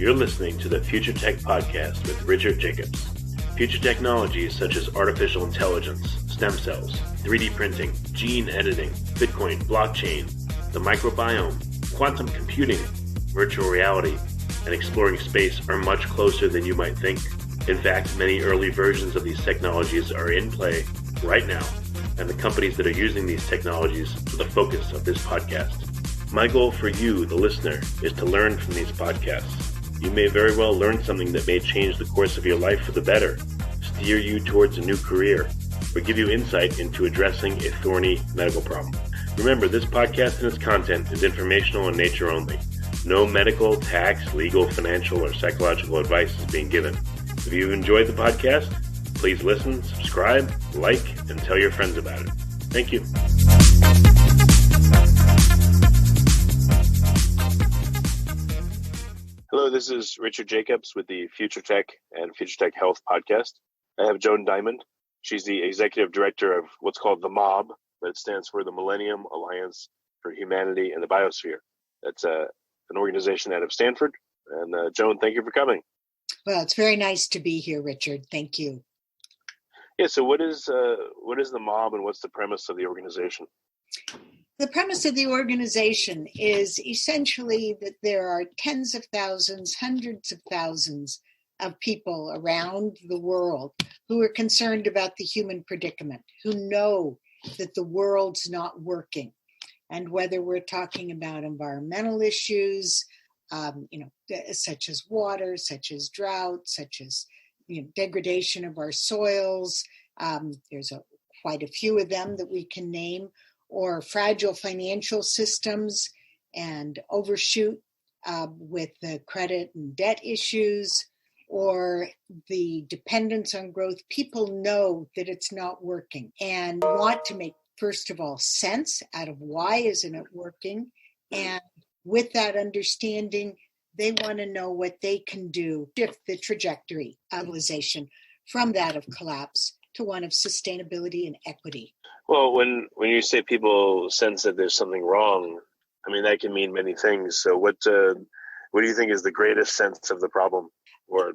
You're listening to the Future Tech Podcast with Richard Jacobs. Future technologies such as artificial intelligence, stem cells, 3D printing, gene editing, Bitcoin, blockchain, the microbiome, quantum computing, virtual reality, and exploring space are much closer than you might think. In fact, many early versions of these technologies are in play right now, and the companies that are using these technologies are the focus of this podcast. My goal for you, the listener, is to learn from these podcasts. You may very well learn something that may change the course of your life for the better, steer you towards a new career, or give you insight into addressing a thorny medical problem. Remember, this podcast and its content is informational in nature only. No medical, tax, legal, financial, or psychological advice is being given. If you've enjoyed the podcast, please listen, subscribe, like, and tell your friends about it. Thank you. Hello, this is Richard Jacobs with the Future Tech and Future Tech Health podcast. I have Joan Diamond. She's the executive director of what's called the MOB, but it stands for the Millennium Alliance for Humanity and the Biosphere. That's an organization out of Stanford. And Joan, thank you for coming. Well, it's very nice to be here, Richard. Thank you. Yeah, so what is the MOB and what's the premise of the organization? The premise of the organization is essentially that there are tens of thousands, hundreds of thousands of people around the world who are concerned about the human predicament, who know that the world's not working. And whether we're talking about environmental issues, such as water, such as drought, such as degradation of our soils, there's quite a few of them that we can name, or fragile financial systems and overshoot with the credit and debt issues, or the dependence on growth. People know that it's not working and want to make, first of all, sense out of why isn't it working. And with that understanding, they want to know what they can do to shift the trajectory of civilization from that of collapse to one of sustainability and equity. Well, when you say people sense that there's something wrong, I mean, that can mean many things. So what do you think is the greatest sense of the problem? Or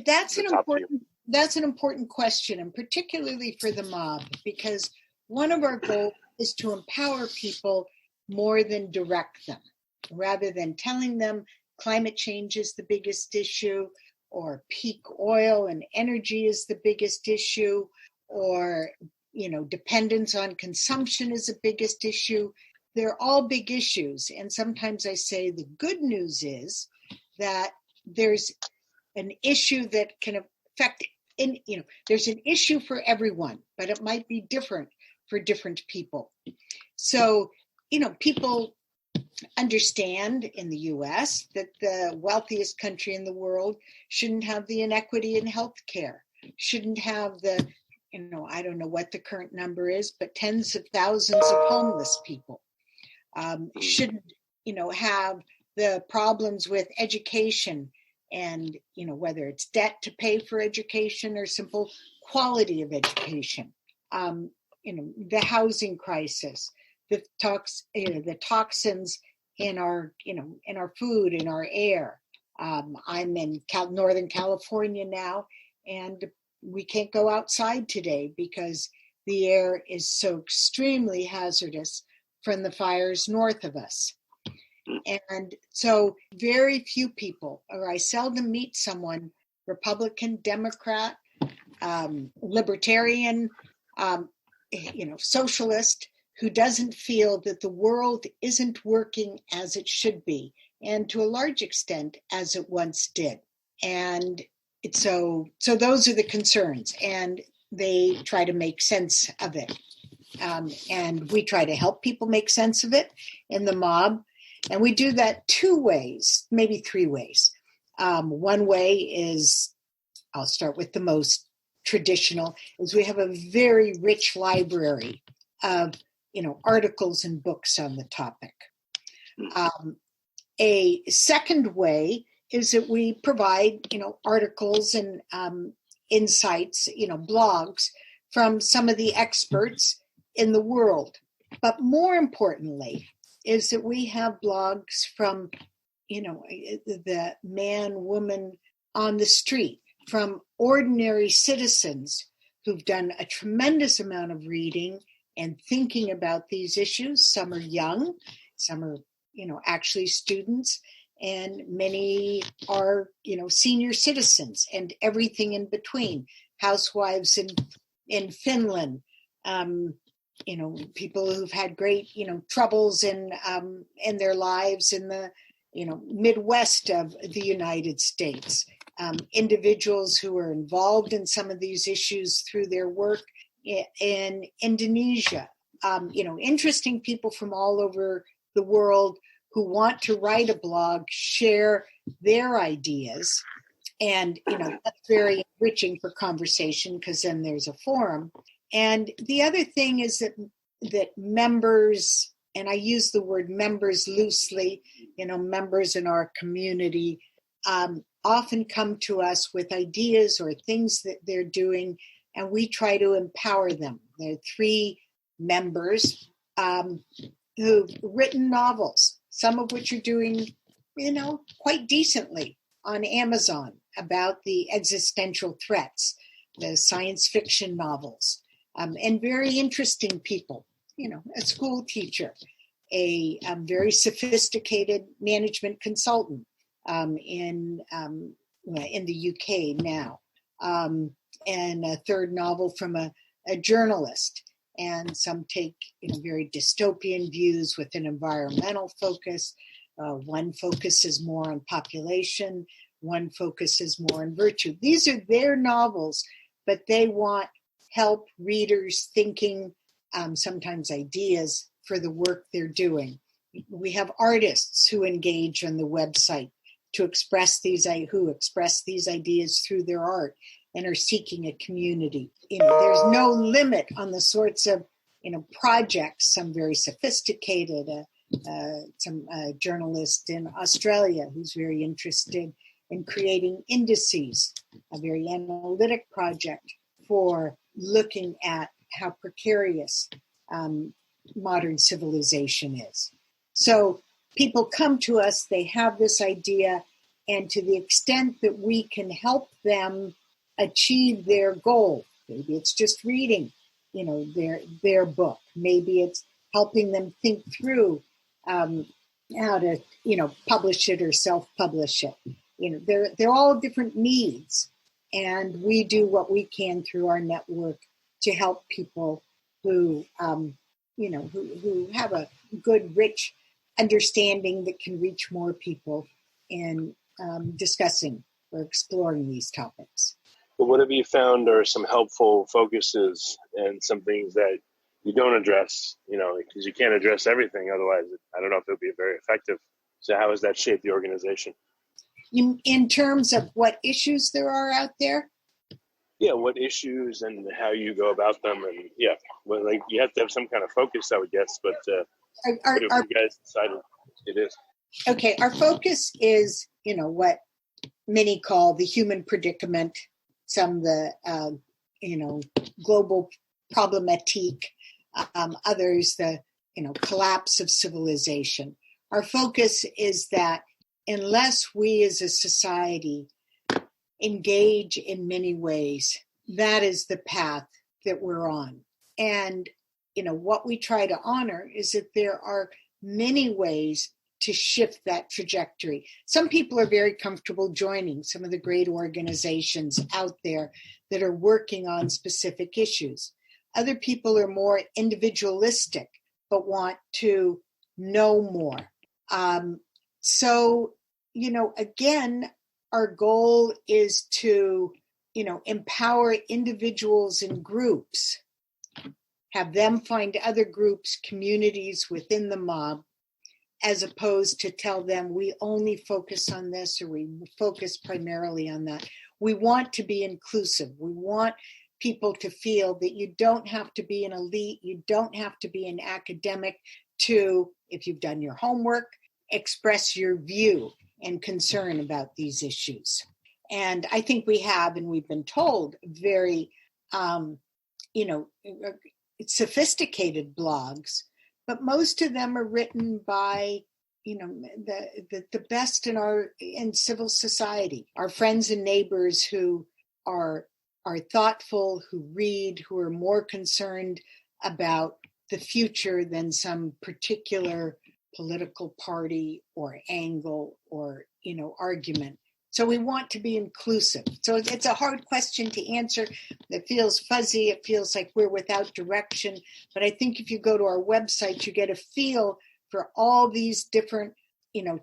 that's an important question, and particularly for the MOB, because one of our goals is to empower people more than direct them, rather than telling them climate change is the biggest issue, or peak oil and energy is the biggest issue, or dependence on consumption is the biggest issue. They're all big issues. And sometimes I say the good news is that there's an issue that can affect, there's an issue for everyone, but it might be different for different people. So, people understand in the U.S. that the wealthiest country in the world shouldn't have the inequity in healthcare, shouldn't have the I don't know what the current number is, but tens of thousands of homeless people, shouldn't, have the problems with education and, whether it's debt to pay for education or simple quality of education, the housing crisis, the toxins in our, in our food, in our air. I'm in Northern California now, and we can't go outside today because the air is so extremely hazardous from the fires north of us. And so very few people, or I seldom meet someone, Republican, Democrat, libertarian, socialist, who doesn't feel that the world isn't working as it should be, and to a large extent as it once did. And so those are the concerns, and they try to make sense of it. And we try to help people make sense of it in the MOB. And we do that two ways, maybe three ways. One way is, I'll start with the most traditional, is we have a very rich library of, articles and books on the topic. A second way is that we provide, articles and insights, blogs from some of the experts in the world. But more importantly is that we have blogs from, the man, woman on the street, from ordinary citizens who've done a tremendous amount of reading and thinking about these issues. Some are young, some are, actually students, and many are, senior citizens and everything in between, housewives in Finland, people who've had great, troubles in their lives in the, Midwest of the United States, individuals who are involved in some of these issues through their work in Indonesia, interesting people from all over the world who want to write a blog, share their ideas. And, that's very enriching for conversation because then there's a forum. And the other thing is that members, and I use the word members loosely, members in our community often come to us with ideas or things that they're doing, and we try to empower them. There are 3 members who've written novels, some of which are doing, quite decently on Amazon about the existential threats, the science fiction novels, and very interesting people, a school teacher, a very sophisticated management consultant in the UK now, and a 3rd novel from a journalist. And some take very dystopian views with an environmental focus. One focuses more on population. One focuses more on virtue. These are their novels, but they want help readers thinking, sometimes ideas for the work they're doing. We have artists who engage on the website to express these ideas through their art and are seeking a community. There's no limit on the sorts of, projects. Some very sophisticated, some journalist in Australia who's very interested in creating indices, a very analytic project for looking at how precarious modern civilization is. So people come to us, they have this idea, and to the extent that we can help them achieve their goal, maybe it's just reading, their book, maybe it's helping them think through how to, publish it or self-publish it. They're all different needs, and we do what we can through our network to help people who, who have a good, rich understanding that can reach more people in discussing or exploring these topics. Well, what have you found are some helpful focuses and some things that you don't address, because you can't address everything. Otherwise, I don't know if it'll be very effective. So how has that shaped the organization? In terms of what issues there are out there? Yeah, what issues and how you go about them. And yeah, well, you have to have some kind of focus, I would guess. But what have you guys decided it is? Okay, our focus is, what many call the human predicament, some the, global problematique, others the, collapse of civilization. Our focus is that unless we as a society engage in many ways, that is the path that we're on. And, what we try to honor is that there are many ways to shift that trajectory. Some people are very comfortable joining some of the great organizations out there that are working on specific issues. Other people are more individualistic, but want to know more. So, again, our goal is to, empower individuals and groups, have them find other groups, communities within the mob, as opposed to tell them we only focus on this or we focus primarily on that. We want to be inclusive. We want people to feel that you don't have to be an elite, you don't have to be an academic to, if you've done your homework, express your view and concern about these issues. And I think we have, and we've been told, very, sophisticated blogs, but most of them are written by the best in civil society, our friends and neighbors who are thoughtful, who read, who are more concerned about the future than some particular political party or angle or argument. So we want to be inclusive. So it's a hard question to answer. It feels fuzzy. It feels like we're without direction. But I think if you go to our website, you get a feel for all these different,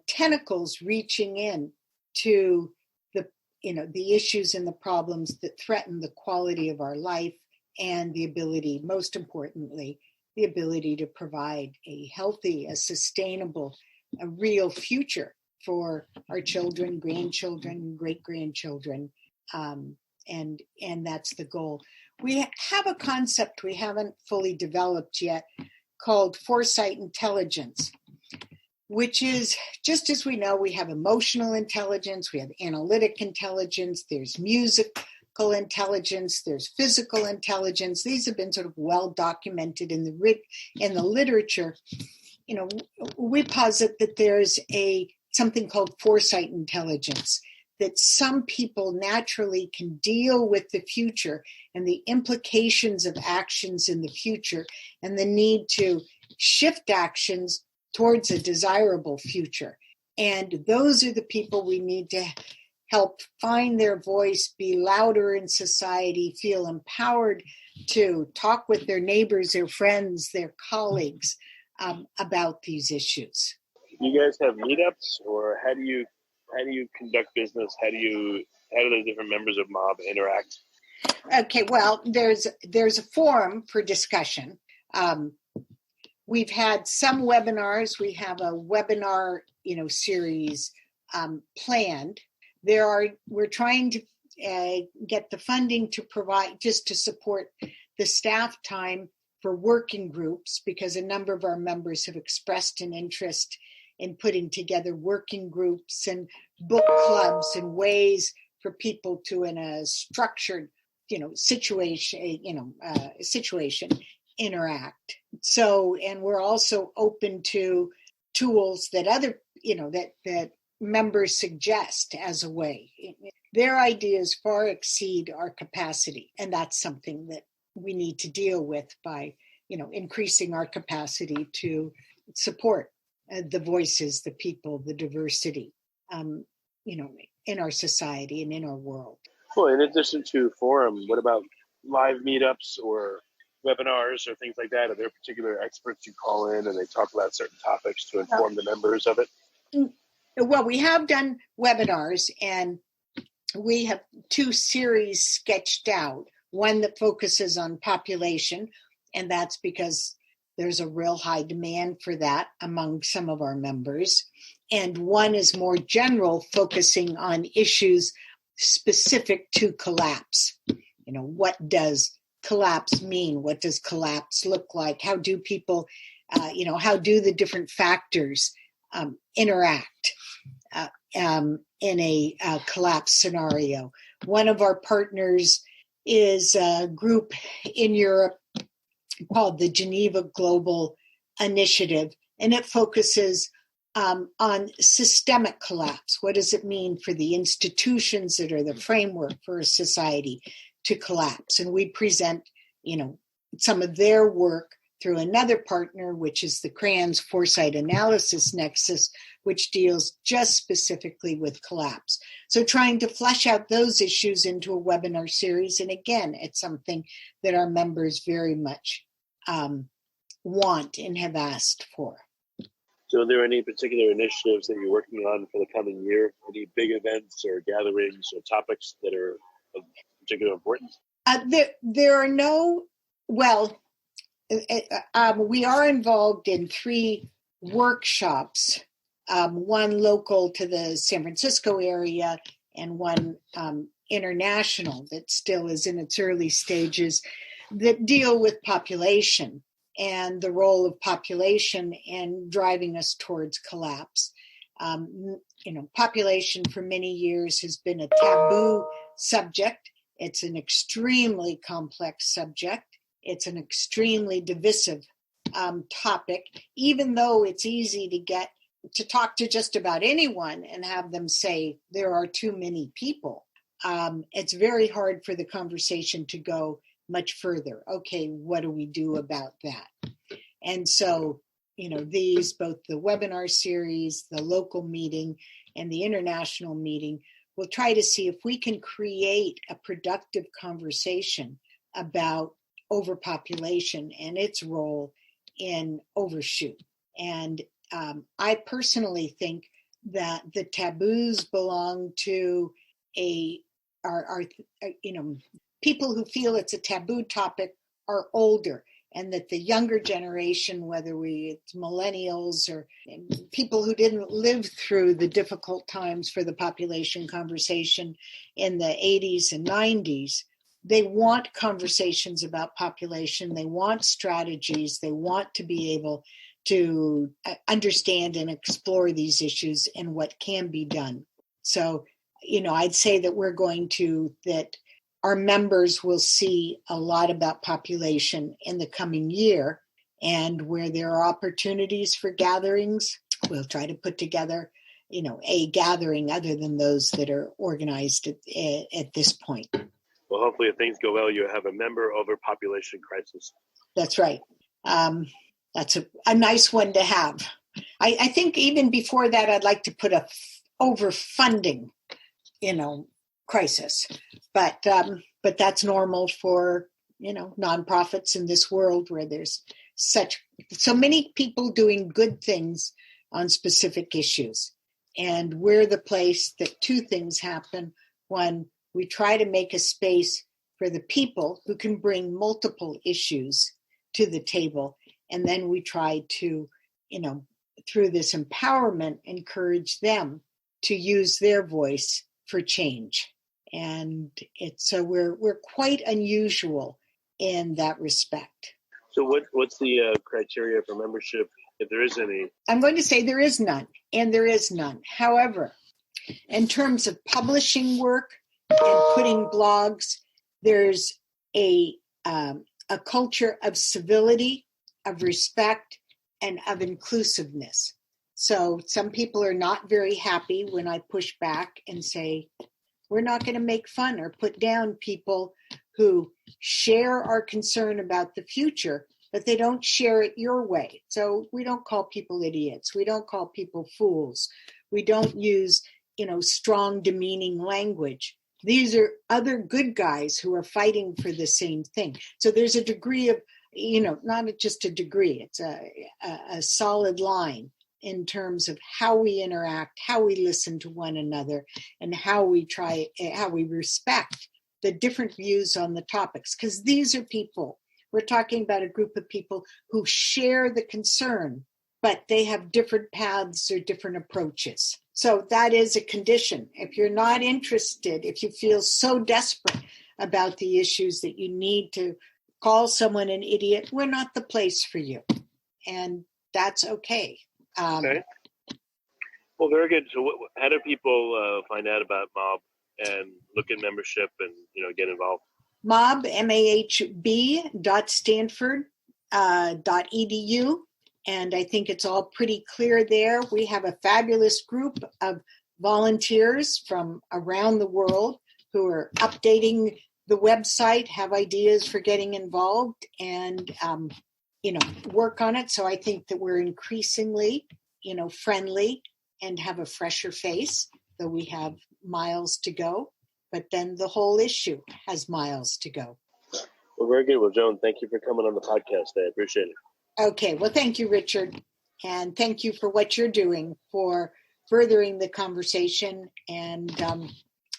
tentacles reaching in to the issues and the problems that threaten the quality of our life and the ability, most importantly, the ability to provide a healthy, a sustainable, a real future for our children, grandchildren, great-grandchildren, and that's the goal. We have a concept we haven't fully developed yet called Foresight Intelligence, which is, just as we know, we have emotional intelligence, we have analytic intelligence, there's musical intelligence, there's physical intelligence. These have been sort of well documented in the literature. We posit that there's something called foresight intelligence, that some people naturally can deal with the future and the implications of actions in the future and the need to shift actions towards a desirable future. And those are the people we need to help find their voice, be louder in society, feel empowered to talk with their neighbors, their friends, their colleagues about these issues. You guys have meetups, or how do you conduct business? How do the different members of MOB interact? Okay, well, there's a forum for discussion. We've had some webinars. We have a webinar, series planned. We're trying to get the funding to provide, just to support the staff time for working groups, because a number of our members have expressed an interest in putting together working groups and book clubs and ways for people to, in a structured, situation, interact. So, and we're also open to tools that other, that members suggest as a way. Their ideas far exceed our capacity, and that's something that we need to deal with by, increasing our capacity to support the voices, the people, the diversity, in our society and in our world. Well, in addition to forum, what about live meetups or webinars or things like that? Are there particular experts you call in and they talk about certain topics to inform the members of it? Well, we have done webinars, and we have 2 series sketched out. One that focuses on population, and that's because there's a real high demand for that among some of our members. And one is more general, focusing on issues specific to collapse. What does collapse mean? What does collapse look like? How do people, how do the different factors interact in a collapse scenario? One of our partners is a group in Europe called the Geneva Global Initiative, and it focuses on systemic collapse. What does it mean for the institutions that are the framework for a society to collapse? And we present, some of their work through another partner, which is the CRANS Foresight Analysis Nexus, which deals just specifically with collapse. So trying to flesh out those issues into a webinar series. And again, it's something that our members very much want and have asked for. So are there any particular initiatives that you're working on for the coming year? Any big events or gatherings or topics that are of particular importance? There are no, we are involved in 3 workshops, one local to the San Francisco area and one international that still is in its early stages, that deal with population and the role of population in driving us towards collapse. Population for many years has been a taboo subject. It's an extremely complex subject. It's an extremely divisive topic, even though it's easy to get to talk to just about anyone and have them say there are too many people, it's very hard for the conversation to go much further. Okay, what do we do about that? And so, these, both the webinar series, the local meeting, and the international meeting, we'll try to see if we can create a productive conversation about overpopulation and its role in overshoot. And I personally think that the taboos belong to people who feel it's a taboo topic are older, and that the younger generation, whether it's millennials or people who didn't live through the difficult times for the population conversation in the 80s and 90s, they want conversations about population. They want strategies. They want to be able to understand and explore these issues and what can be done. So, I'd say that that our members will see a lot about population in the coming year, and where there are opportunities for gatherings, we'll try to put together, a gathering other than those that are organized at this point. Well, hopefully if things go well, you have a member overpopulation crisis. That's right. That's a nice one to have. I think even before that, I'd like to put a overfunding, crisis. But that's normal for, nonprofits in this world where there's so many people doing good things on specific issues. And we're the place that two things happen. One, we try to make a space for the people who can bring multiple issues to the table. And then we try to, through this empowerment, encourage them to use their voice for change. And so we're quite unusual in that respect. So what's the criteria for membership, if there is any? I'm going to say there is none, and there is none. However, in terms of publishing work and putting blogs, there's a culture of civility, of respect, and of inclusiveness. So some people are not very happy when I push back and say, we're not going to make fun or put down people who share our concern about the future, but they don't share it your way. So we don't call people idiots. We don't call people fools. We don't use, strong, demeaning language. These are other good guys who are fighting for the same thing. So there's a degree of, not just a degree, it's a solid line in terms of how we interact, how we listen to one another, and how we respect the different views on the topics. Because these are people, we're talking about a group of people who share the concern, but they have different paths or different approaches. So that is a condition. If you're not interested, if you feel so desperate about the issues that you need to call someone an idiot, we're not the place for you. And that's okay. Okay. Well, very good. So how do people find out about MOB and look at membership and, get involved? MOB, mahb.stanford.edu. And I think it's all pretty clear there. We have a fabulous group of volunteers from around the world who are updating the website, have ideas for getting involved, and work on it. So I think that we're increasingly, friendly and have a fresher face, though we have miles to go. But then the whole issue has miles to go. Well, very good. Well, Joan, thank you for coming on the podcast. I appreciate it. Okay. Well, thank you, Richard. And thank you for what you're doing for furthering the conversation and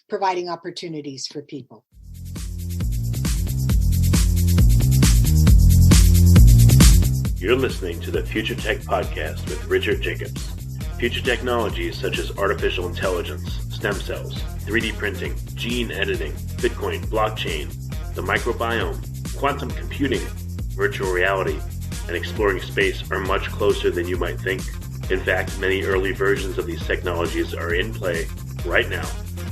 providing opportunities for people. You're listening to the Future Tech Podcast with Richard Jacobs. Future technologies such as artificial intelligence, stem cells, 3D printing, gene editing, Bitcoin, blockchain, the microbiome, quantum computing, virtual reality, and exploring space are much closer than you might think. In fact, many early versions of these technologies are in play right now,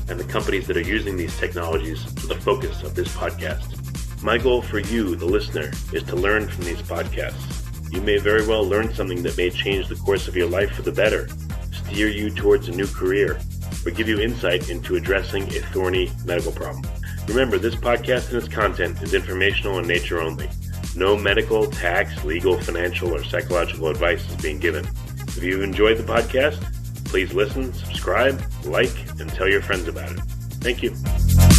and the companies that are using these technologies are the focus of this podcast. My goal for you, the listener, is to learn from these podcasts. You may very well learn something that may change the course of your life for the better, steer you towards a new career, or give you insight into addressing a thorny medical problem. Remember, this podcast and its content is informational in nature only. No medical, tax, legal, financial, or psychological advice is being given. If you've enjoyed the podcast, please listen, subscribe, like, and tell your friends about it. Thank you.